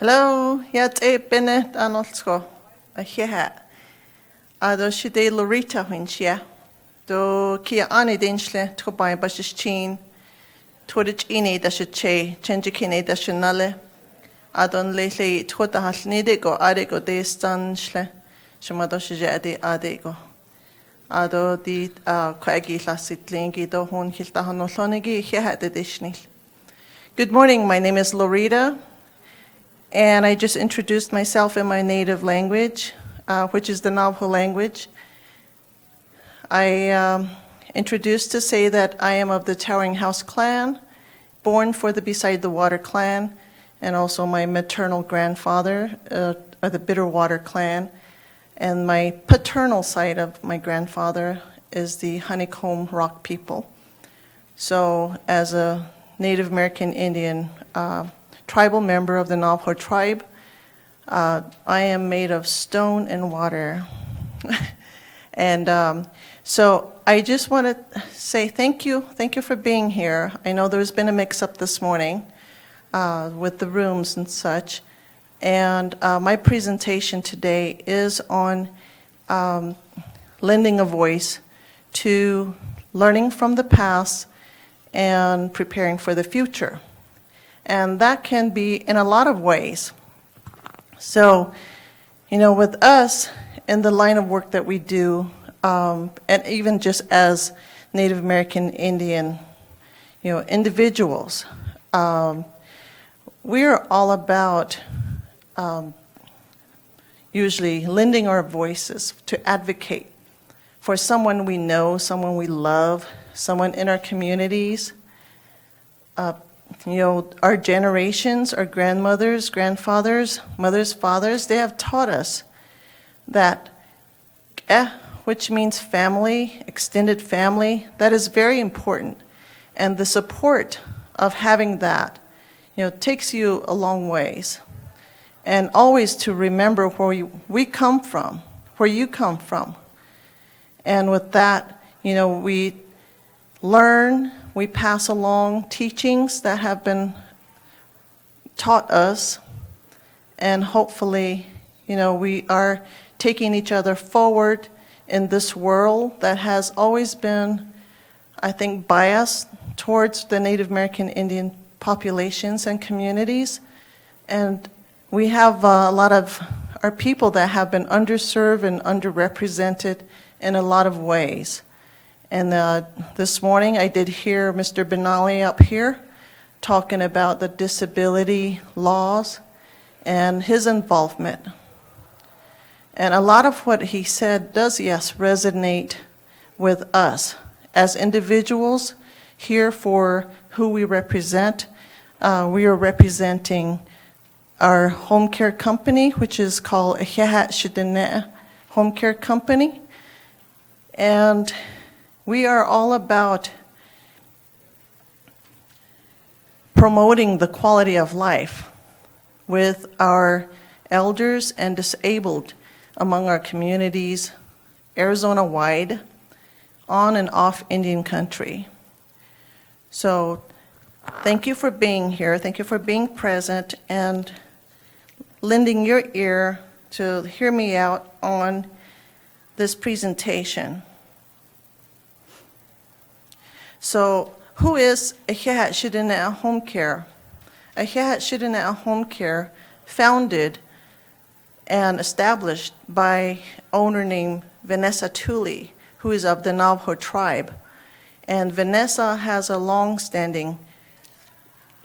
Hello, Bennett Arnoldsko. Here. Ado shide Lorita winchia. Do kia ani dinshle to buy bashishin. Torich ini da che, change da shinale. Adon lately tota hasnidigo adego de stanshle. Shimado shijadi adego. Ado di quagi lasitlingi do hun hilta hanolonigi here the dishnil. Good morning, my name is Lorita. And I just introduced myself in my native language, which is the Navajo language. I introduced to say that I am of the Towering House clan, born for the Beside the Water clan, and also my maternal grandfather of the Bitterwater clan. And my paternal side of my grandfather is the Honeycomb Rock people. So as a Native American Indian, tribal member of the Navajo tribe. I am made of stone and water. And so I just want to say thank you. Thank you for being here. I know there's been a mix-up this morning with the rooms and such. And my presentation today is on lending a voice to learning from the past and preparing for the future. And that can be in a lot of ways. So, with us in the line of work that we do, and even just as Native American Indian, individuals, we are all about usually lending our voices to advocate for someone we know, someone we love, someone in our communities. Our generations, our grandmothers, grandfathers, mothers, fathers, they have taught us that which means family, extended family, that is very important. And the support of having that, takes you a long ways. And always to remember where we come from, where you come from. And with that, we learn, we pass along teachings that have been taught us, and hopefully, we are taking each other forward in this world that has always been, I think, biased towards the Native American Indian populations and communities. And we have a lot of our people that have been underserved and underrepresented in a lot of ways. And this morning I did hear Mr. Benali up here talking about the disability laws and his involvement. And a lot of what he said does, yes, resonate with us as individuals here for who we represent. We are representing our home care company, which is called Ehehat Shidene Home Care Company. And we are all about promoting the quality of life with our elders and disabled among our communities, Arizona-wide, on and off Indian country. So thank you for being here. Thank you for being present and lending your ear to hear me out on this presentation. So, who is Ehehat Shidene Home Care? Ehehat Shidene Home Care, founded and established by owner named Vanessa Tooley, who is of the Navajo tribe. And Vanessa has a long-standing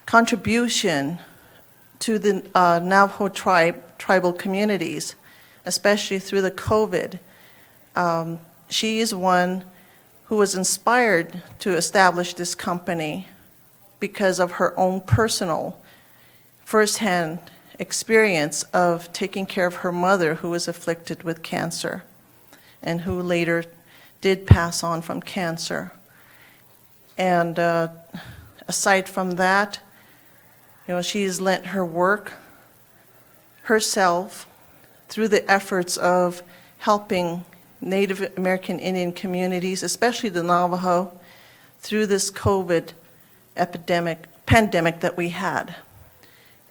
contribution to the Navajo tribal communities, especially through the COVID. She is one who was inspired to establish this company because of her own personal firsthand experience of taking care of her mother, who was afflicted with cancer and who later did pass on from cancer. And aside from that, she's lent her work herself through the efforts of helping Native American Indian communities, especially the Navajo, through this COVID pandemic that we had.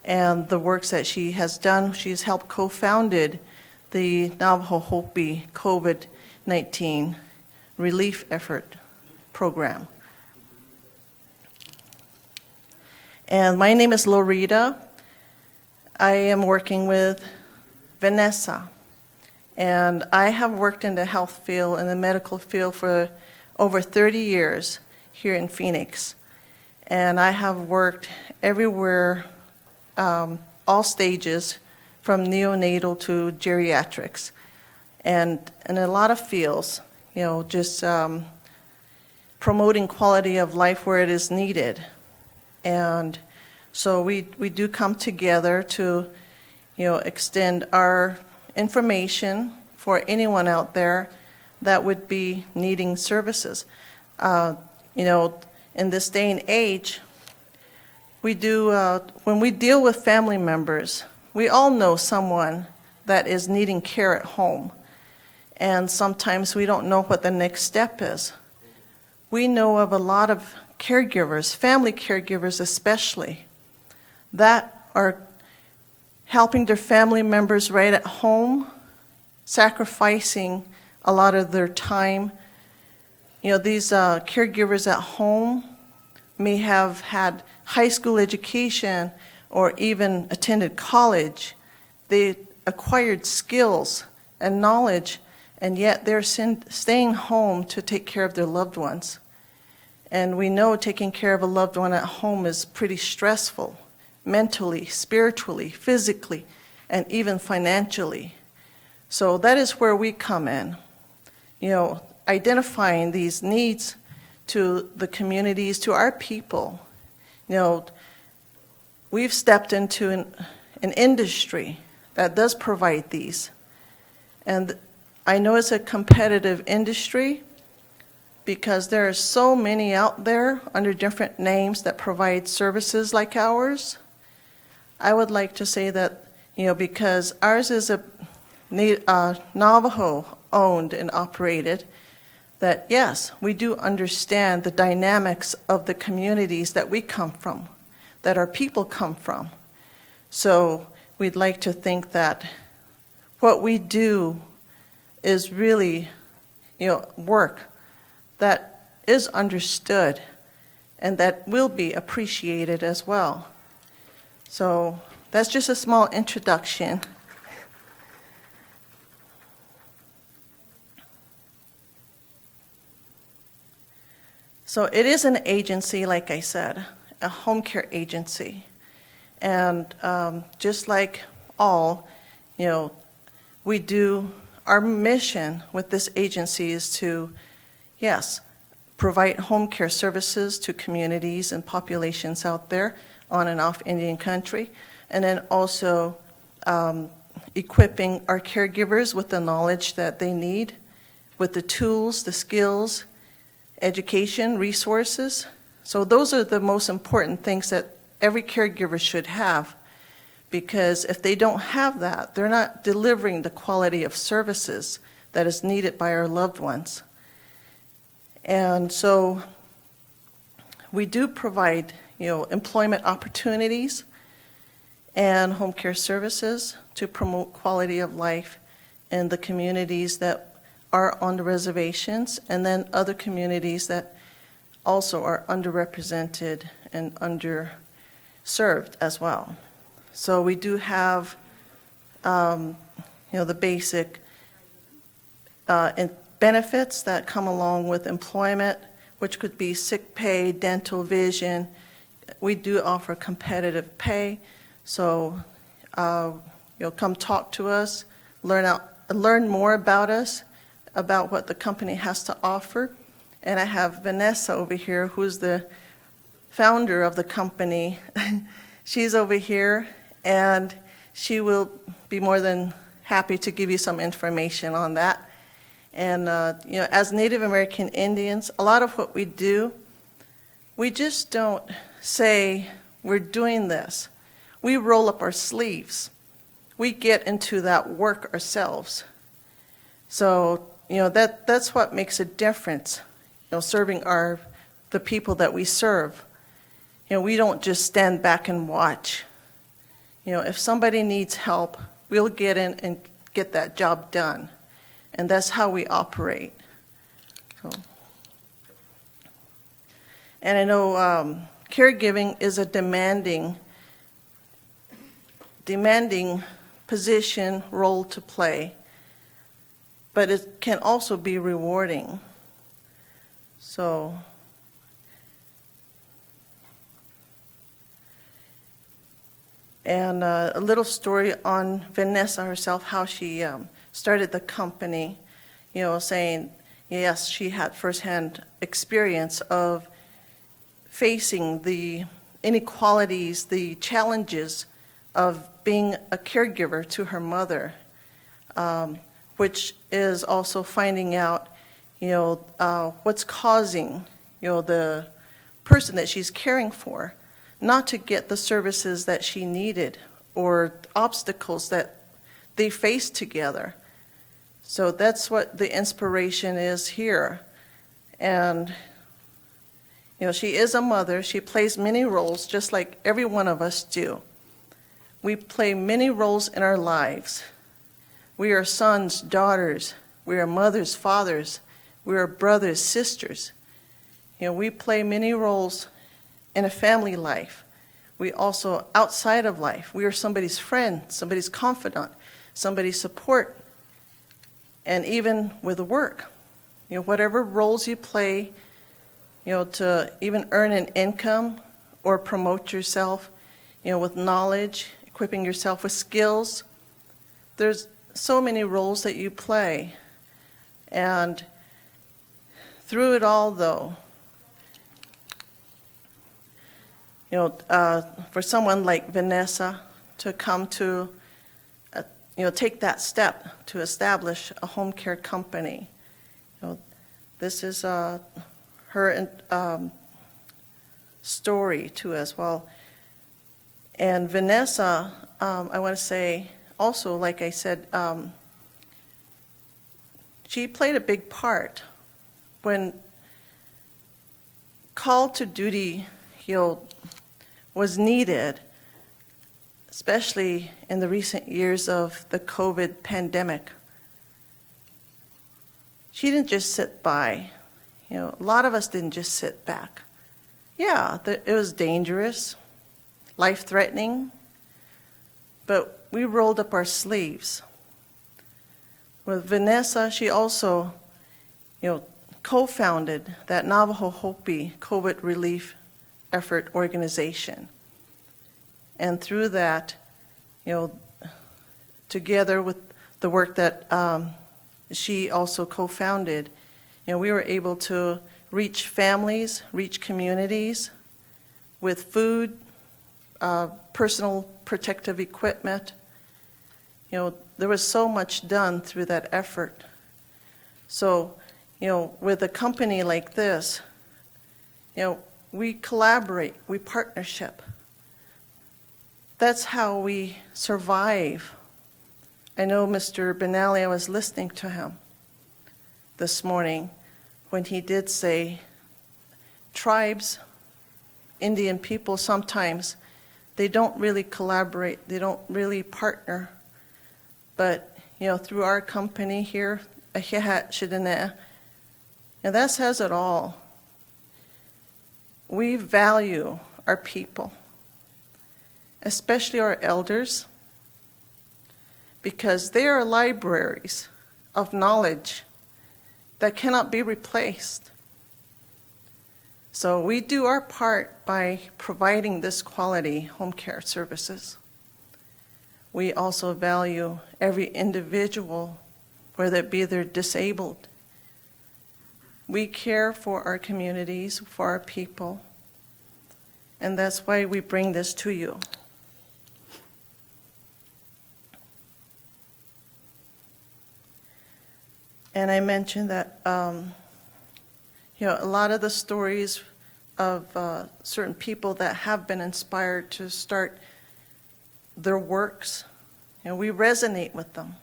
and the works that she has done. She's helped co-founded the Navajo Hopi COVID-19 relief effort program. And my name is Lorita. I am working with Vanessa. And I have worked in the health field and the medical field for over 30 years here in Phoenix. And I have worked everywhere, all stages, from neonatal to geriatrics. And in a lot of fields, just promoting quality of life where it is needed. And so we do come together to, extend our information for anyone out there that would be needing services. In this day and age, we do, when we deal with family members, we all know someone that is needing care at home. And sometimes we don't know what the next step is. We know of a lot of caregivers, family caregivers especially, that are helping their family members right at home, sacrificing a lot of their time. These caregivers at home may have had high school education or even attended college. They acquired skills and knowledge, and yet they're staying home to take care of their loved ones. And we know taking care of a loved one at home is pretty stressful, mentally, spiritually, physically, and even financially. So that is where we come in, identifying these needs to the communities, to our people. We've stepped into an industry that does provide these. And I know it's a competitive industry because there are so many out there under different names that provide services like ours. I would like to say that, because ours is a Navajo-owned and operated, that yes, we do understand the dynamics of the communities that we come from, that our people come from. So we'd like to think that what we do is really, work that is understood and that will be appreciated as well. So that's just a small introduction. So it is an agency, like I said, a home care agency. And just like all, we do, our mission with this agency is to, yes, provide home care services to communities and populations out there on and off Indian country, and then also equipping our caregivers with the knowledge that they need, with the tools, the skills, education, resources. So those are the most important things that every caregiver should have, because if they don't have that, they're not delivering the quality of services that is needed by our loved ones. And so we do provide, employment opportunities and home care services to promote quality of life in the communities that are on the reservations, and then other communities that also are underrepresented and underserved as well. So we do have, the basic benefits that come along with employment, which could be sick pay, dental, vision. We do offer competitive pay, so come talk to us, learn more about us, about what the company has to offer. And I have Vanessa over here, who's the founder of the company. She's over here, and she will be more than happy to give you some information on that. And as Native American Indians, a lot of what we do, we just don't say we're doing this. We roll up our sleeves. We get into that work ourselves. So that's what makes a difference. Serving the people that we serve. We don't just stand back and watch. If somebody needs help, we'll get in and get that job done. And that's how we operate. So, and I know caregiving is a demanding position, role to play, but it can also be rewarding. So, and a little story on Vanessa herself, how she started the company, saying, yes, she had firsthand experience of facing the inequalities, the challenges of being a caregiver to her mother, which is also finding out, what's causing, the person that she's caring for not to get the services that she needed or obstacles that they faced together. So that's what the inspiration is here. And, she is a mother. She plays many roles, just like every one of us do. We play many roles in our lives. We are sons, daughters. We are mothers, fathers. We are brothers, sisters. We play many roles in a family life. We also, outside of life, we are somebody's friend, somebody's confidant, somebody's support, and even with work. Whatever roles you play, to even earn an income or promote yourself, with knowledge, equipping yourself with skills. There's so many roles that you play. And through it all, though, for someone like Vanessa to come to, take that step to establish a home care company, this is her story too as well. And Vanessa, I want to say also, like I said, she played a big part when call to duty, was needed, especially in the recent years of the COVID pandemic. She didn't just sit by. A lot of us didn't just sit back. Yeah, it was dangerous, life-threatening, but we rolled up our sleeves. With Vanessa, she also, co-founded that Navajo Hopi COVID relief effort organization. And through that, together with the work that she also co-founded, we were able to reach families, reach communities with food, personal protective equipment. There was so much done through that effort. So, with a company like this, we collaborate, we partnership. That's how we survive. I know Mr. Benally, I was listening to him this morning when he did say tribes, Indian people, sometimes they don't really collaborate, they don't really partner. But, through our company here, Ahihat Shidane, and that says it all. We value our people, especially our elders, because they are libraries of knowledge that cannot be replaced. So we do our part by providing this quality home care services. We also value every individual, whether it be they're disabled. We care for our communities, for our people, and that's why we bring this to you. And I mentioned that, a lot of the stories of certain people that have been inspired to start their works, we resonate with them.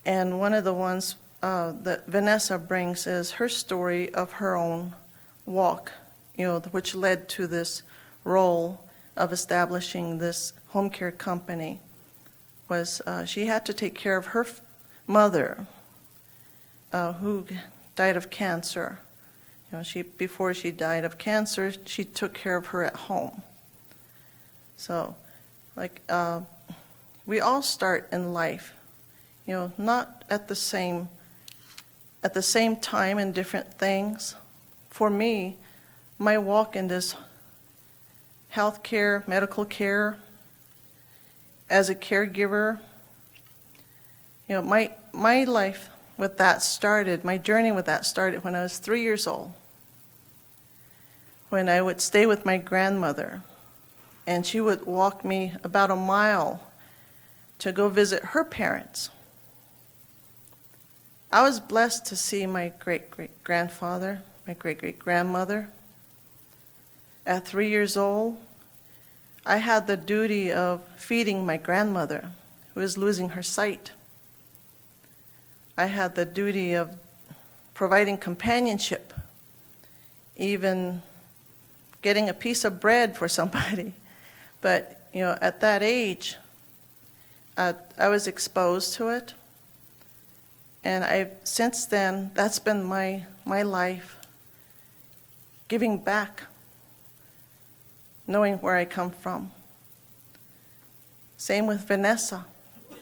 And one of the ones that Vanessa brings is her story of her own walk, which led to this role of establishing this home care company was she had to take care of her mother, who died of cancer. You know, before she died of cancer, she took care of her at home. So, like, we all start in life, you know, not at the same time in different things. For me, my walk in this healthcare, medical care, as a caregiver, you know, my life with that started, my journey with that started when I was 3 years old, when I would stay with my grandmother, and she would walk me about a mile to go visit her parents. I was blessed to see my great-great-grandfather, my great-great-grandmother. At 3 years old, I had the duty of feeding my grandmother, who was losing her sight. I had the duty of providing companionship, even getting a piece of bread for somebody. But, you know, at that age, I was exposed to it. And since then, that's been my life, giving back, knowing where I come from. Same with Vanessa. You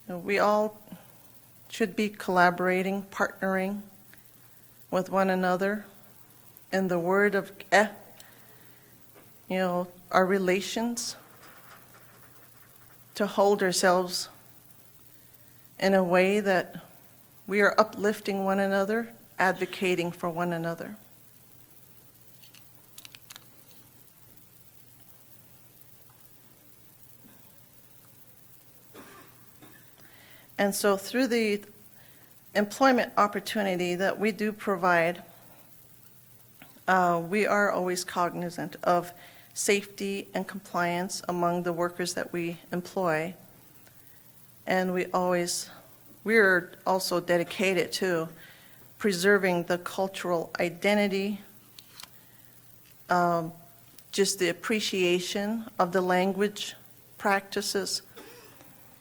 know, we all should be collaborating, partnering with one another in the word of you know, our relations, to hold ourselves in a way that we are uplifting one another, advocating for one another. And so through the employment opportunity that we do provide, we are always cognizant of safety and compliance among the workers that we employ. And we're also dedicated to preserving the cultural identity, just the appreciation of the language practices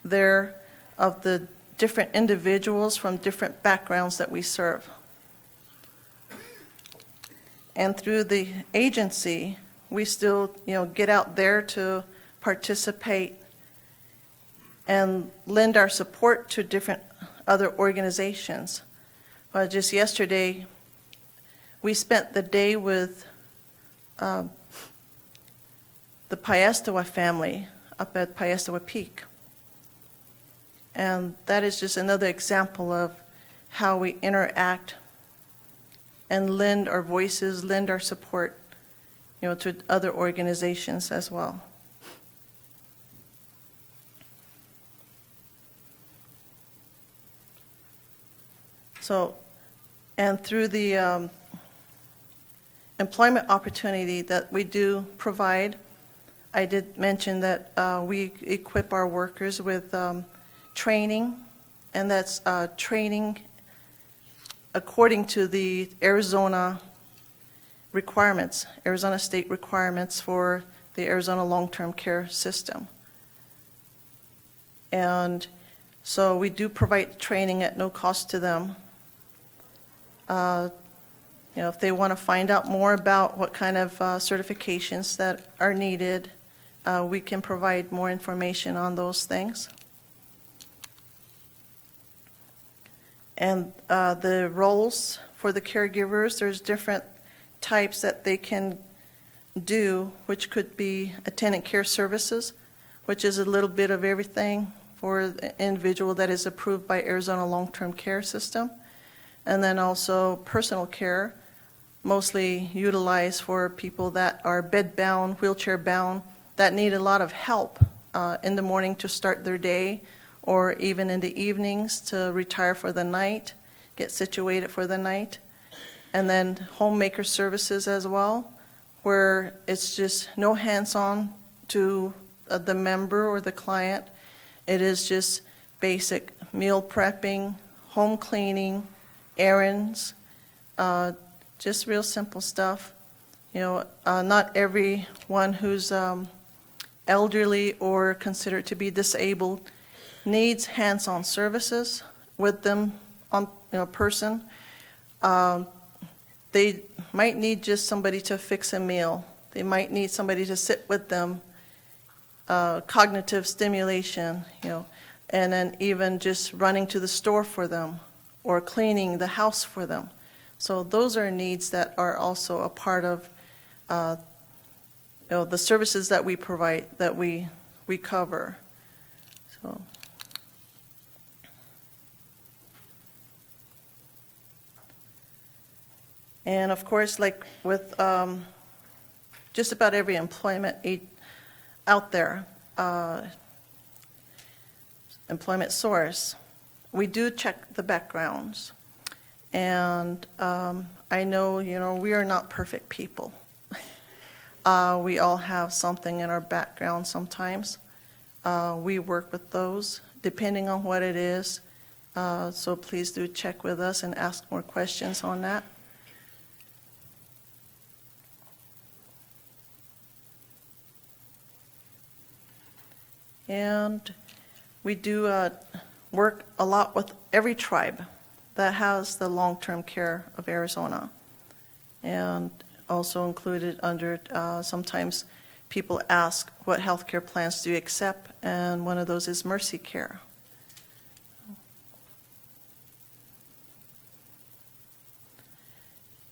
there, of the different individuals from different backgrounds that we serve. And through the agency, we still, you know, get out there to participate and lend our support to different other organizations. Just yesterday, we spent the day with the Piestewa family up at Piestewa Peak. And that is just another example of how we interact and lend our voices, lend our support, you know, to other organizations as well. So, and through the employment opportunity that we do provide, I did mention that we equip our workers with training, and that's training according to the Arizona requirements, Arizona state requirements for the Arizona long-term care system. And so we do provide training at no cost to them. You know, if they want to find out more about what kind of certifications that are needed, we can provide more information on those things. And the roles for the caregivers, there's different types that they can do, which could be attendant care services, which is a little bit of everything for the individual that is approved by Arizona long-term care system. And then also personal care, mostly utilized for people that are bed-bound, wheelchair-bound, that need a lot of help in the morning to start their day, or even in the evenings to retire for the night, get situated for the night. And then homemaker services as well, where it's just no hands-on to the member or the client. It is just basic meal prepping, home cleaning, errands, just real simple stuff Not everyone who's elderly or considered to be disabled needs hands-on services with them on person. They might need just somebody to fix a meal. They might need somebody to sit with them, cognitive stimulation, and then even just running to the store for them or cleaning the house for them. So those are needs that are also a part of the services that we provide, that we cover. So. And of course, like with just about every employment out there, employment source, we do check the backgrounds. And I know, we are not perfect people. We all have something in our background sometimes. We work with those, depending on what it is. So please do check with us and ask more questions on that. And we do work a lot with every tribe that has the long-term care of Arizona. And also included under, sometimes people ask, what health care plans do you accept? And one of those is Mercy Care.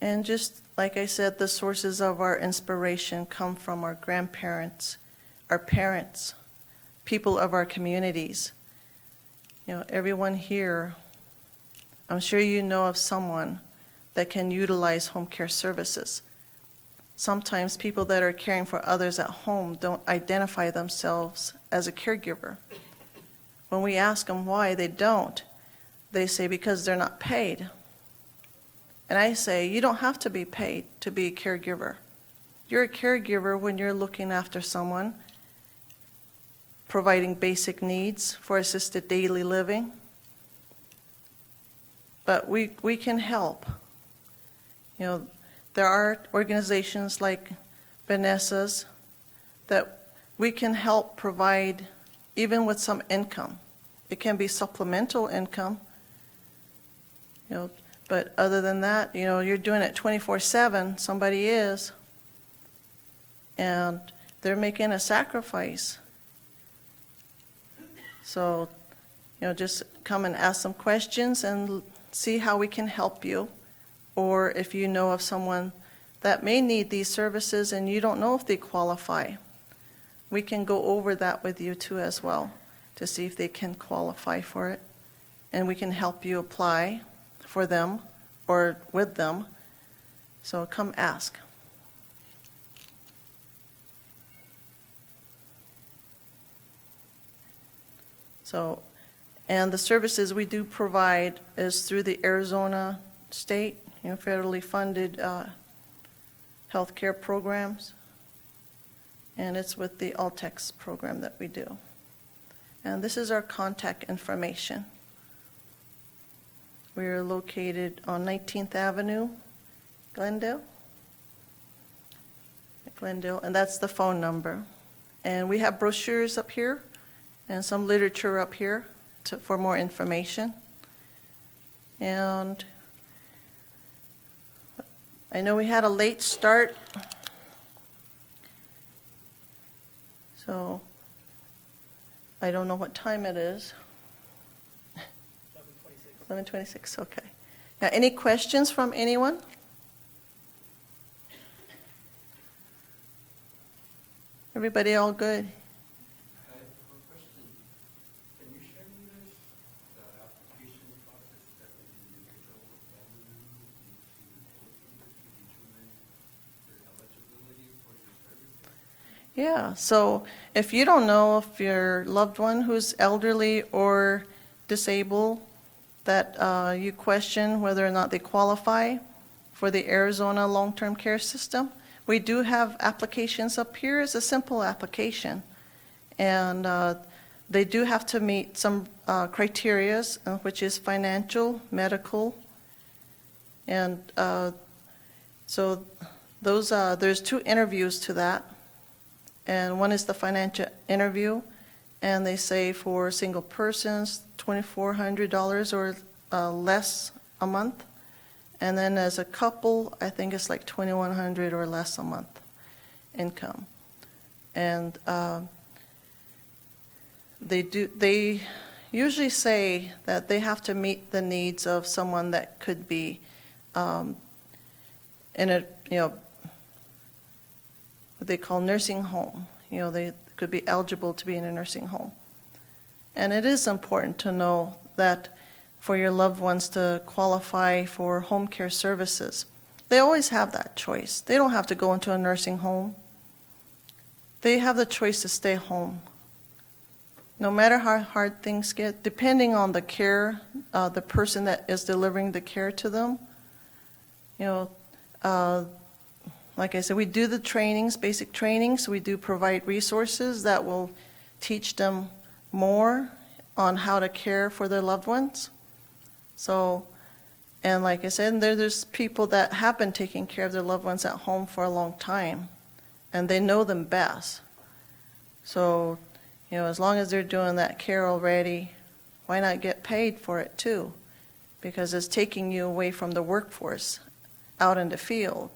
And just like I said, the sources of our inspiration come from our grandparents, our parents, people of our communities. Everyone here, I'm sure you know of someone that can utilize home care services. Sometimes people that are caring for others at home don't identify themselves as a caregiver. When we ask them why they don't, they say because they're not paid. And I say, you don't have to be paid to be a caregiver. You're a caregiver when you're looking after someone, providing basic needs for assisted daily living. But we can help. There are organizations like Vanessa's that we can help provide even with some income. It can be supplemental income, but other than that, you're doing it 24/7, somebody is, and they're making a sacrifice. So, just come and ask some questions and see how we can help you. Or if you know of someone that may need these services and you don't know if they qualify, we can go over that with you too as well to see if they can qualify for it. And we can help you apply for them or with them. So come ask. So, and the services we do provide is through the Arizona state, federally funded health care programs. And it's with the Altex program that we do. And this is our contact information. We are located on 19th Avenue, Glendale, and that's the phone number. And we have brochures up here and some literature up here for more information. And I know we had a late start, so I don't know what time it is. 11:26, okay. Now, any questions from anyone? Everybody all good? Yeah, so if you don't know if your loved one who's elderly or disabled, that you question whether or not they qualify for the Arizona long-term care system, we do have applications up here. It's a simple application. And they do have to meet some criteria, which is financial, medical, and so There's 2 interviews to that, and one is the financial interview, and they say for single persons, $2,400 or less a month, and then as a couple, I think it's like $2,100 or less a month income. And they usually say that they have to meet the needs of someone that could be in a, what they call nursing home. They could be eligible to be in a nursing home. And it is important to know that for your loved ones to qualify for home care services, they always have that choice. They don't have to go into a nursing home. They have the choice to stay home. No matter how hard things get, depending on the care, the person that is delivering the care to them, like I said, we do the trainings, basic trainings. We do provide resources that will teach them more on how to care for their loved ones. So, and like I said, there's people that have been taking care of their loved ones at home for a long time, and they know them best. So, as long as they're doing that care already, why not get paid for it too? Because it's taking you away from the workforce out in the field.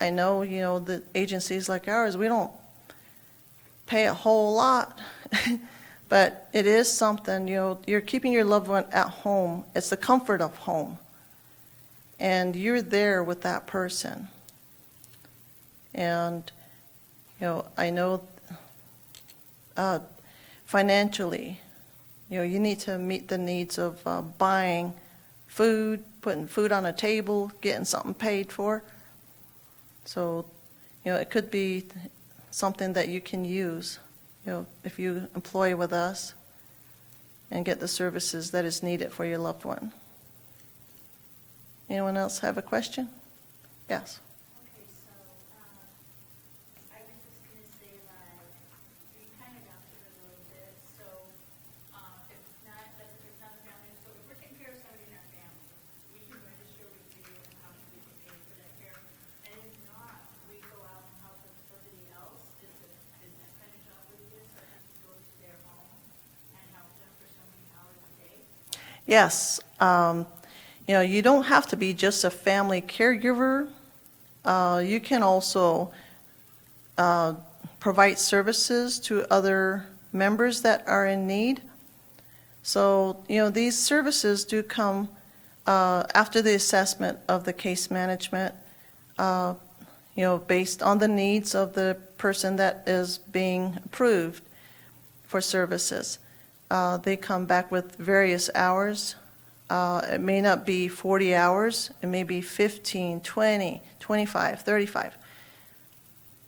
I know, the agencies like ours, we don't pay a whole lot, but it is something, you're keeping your loved one at home. It's the comfort of home. And you're there with that person. And, I know financially, you need to meet the needs of buying food, putting food on a table, getting something paid for. So, it could be something that you can use, if you employ with us and get the services that is needed for your loved one. Anyone else have a question? Yes. Okay, so I was just going to say, like, you kind of answered it a little bit. So if it's not a family, so if we're taking care of somebody in our family, we can register with you and how much we can pay for that care. And if not, we go out and help with somebody else. Is that kind of job what it is? So we go to their home and help them for so many hours a day? Yes. You don't have to be just a family caregiver. You can also provide services to other members that are in need. So, these services do come after the assessment of the case management, based on the needs of the person that is being approved for services. They come back with various hours. It may not be 40 hours. It may be 15, 20, 25, 35.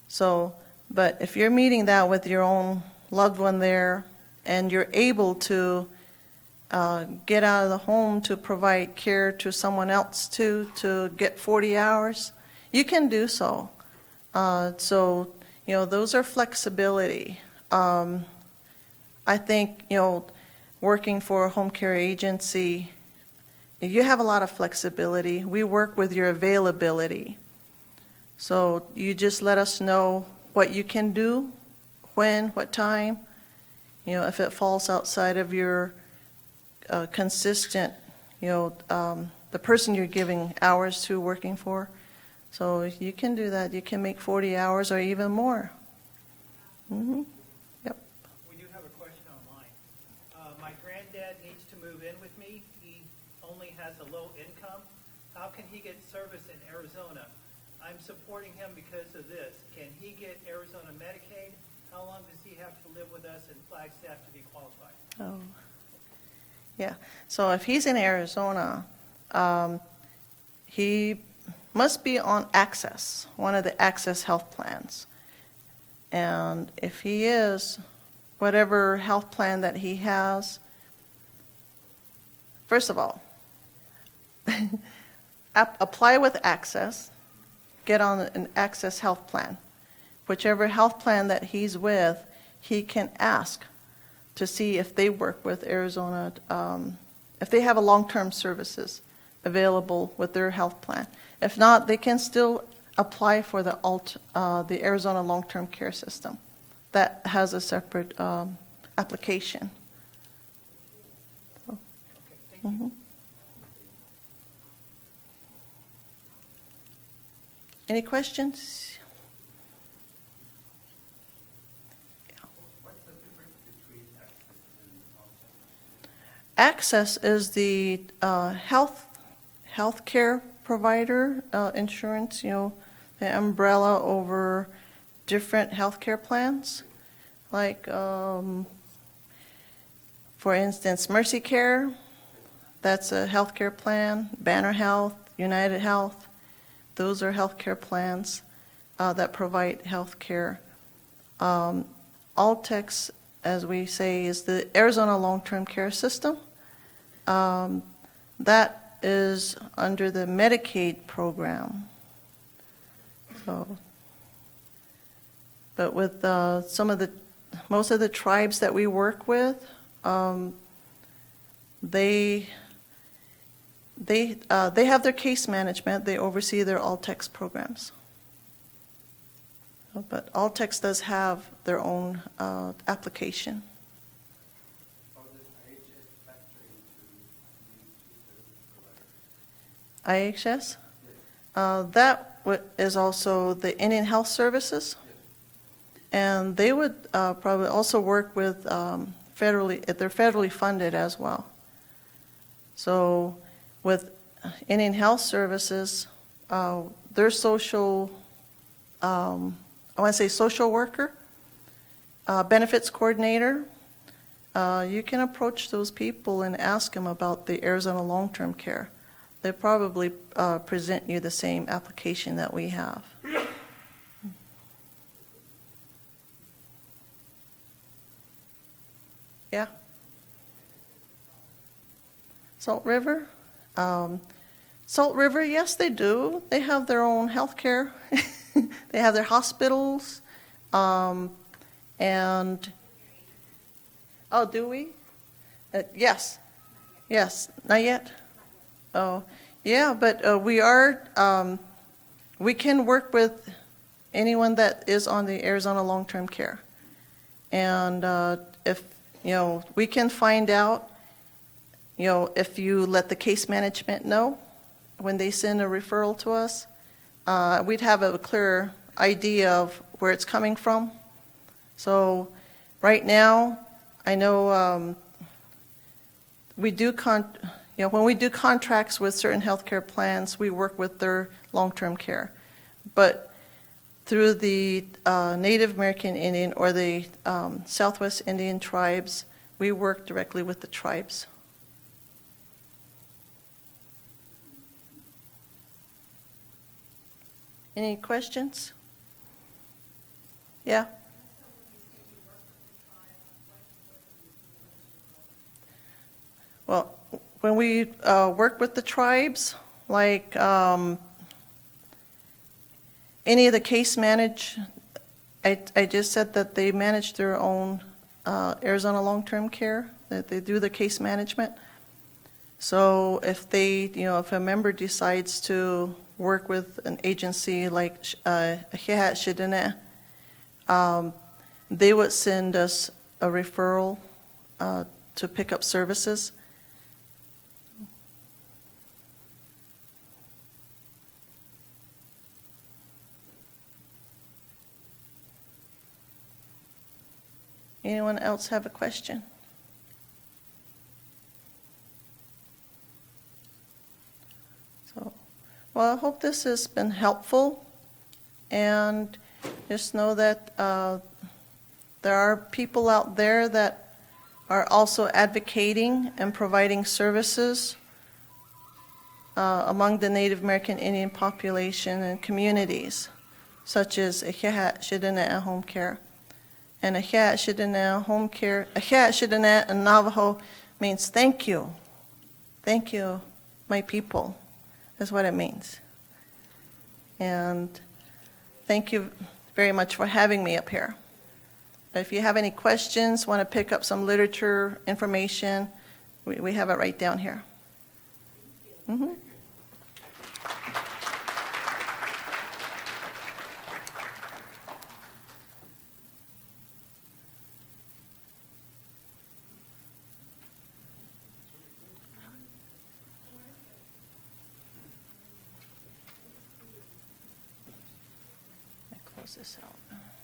So, but if you're meeting that with your own loved one there and you're able to get out of the home to provide care to someone else to get 40 hours, you can do so. Those are flexibility. I think, working for a home care agency, you have a lot of flexibility. We work with your availability. So you just let us know what you can do, when, what time. If it falls outside of your consistent, the person you're giving hours to working for. So you can do that. You can make 40 hours or even more. Mm-hmm. Yep. We do have a question online. My granddad needs to move in with me. He only has a low income. How can he get service in Arizona? I'm supporting him because of this. Can he get Arizona Medicaid? How long does he have to live with us in Flagstaff to be qualified? Oh, yeah. So if he's in Arizona, he must be on Access, one of the Access health plans. And if he is, whatever health plan that he has, first of all, apply with Access, get on an Access health plan. Whichever health plan that he's with, he can ask to see if they work with Arizona, if they have a long-term services available with their health plan. If not, they can still apply for the Arizona Long-Term Care System. That has a separate application. Okay, thank you. Mhm. Any questions? What's the difference between access and outside? Access is the health care provider insurance, the umbrella over different healthcare plans. Like, for instance, Mercy Care, that's a healthcare plan. Banner Health, United Health, those are healthcare plans that provide healthcare. Altex, as we say, is the Arizona Long-Term Care System. That is under the Medicaid program. So, but with most of the tribes that we work with, they have their case management. They oversee their Altex programs. But Altex does have their own application. How does IHS factor into these two service providers? IHS? That is also the Indian Health Services. And they would probably also work with they're federally funded as well. So with Indian Health Services, their social, I want to say social worker, benefits coordinator, you can approach those people and ask them about the Arizona long-term care. They probably present you the same application that we have. Yeah. Salt River? Salt River, yes, they do. They have their own health care. They have their hospitals. And, oh, do we? Yes. Yes, not yet? Oh, yeah, but we can work with anyone that is on the Arizona long-term care. And if, we can find out, if you let the case management know when they send a referral to us, we'd have a clearer idea of where it's coming from. So right now, I know we do when we do contracts with certain healthcare plans, we work with their long-term care. But through the Native American Indian or the Southwest Indian tribes, we work directly with the tribes. Any questions? Yeah? Well, when we work with the tribes, like any of the case I just said that they manage their own Arizona long-term care, that they do the case management. So if if a member decides to work with an agency like Hehat Shidene, they would send us a referral to pick up services. Anyone else have a question? Well, I hope this has been helpful, and just know that there are people out there that are also advocating and providing services among the Native American Indian population and communities, such as Hehat Shidene Home Care. And Hehat Shidene Home Care, Hehat Shidene in Navajo means thank you. Thank you, my people. Is what it means. And thank you very much for having me up here. If you have any questions, want to pick up some literature information, we have it right down here. Mm-hmm. close this out.